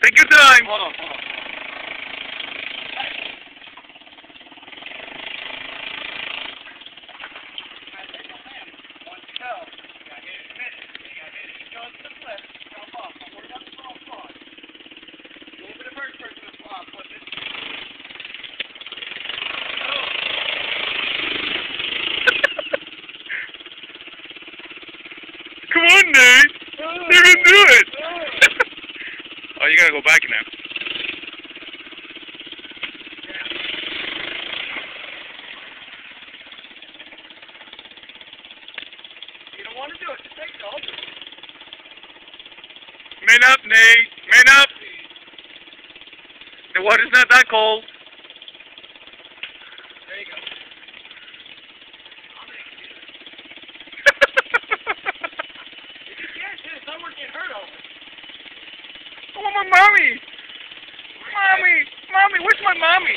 Take your time. Hold on. Come on, Nate. You can do it. Oh, you gotta go back now. You don't want to do it. Just take it all. Man up, Nate. Man up. The water's not that cold. There you go. It's not worth getting hurt over. I want my mommy. Mommy, where's my mommy?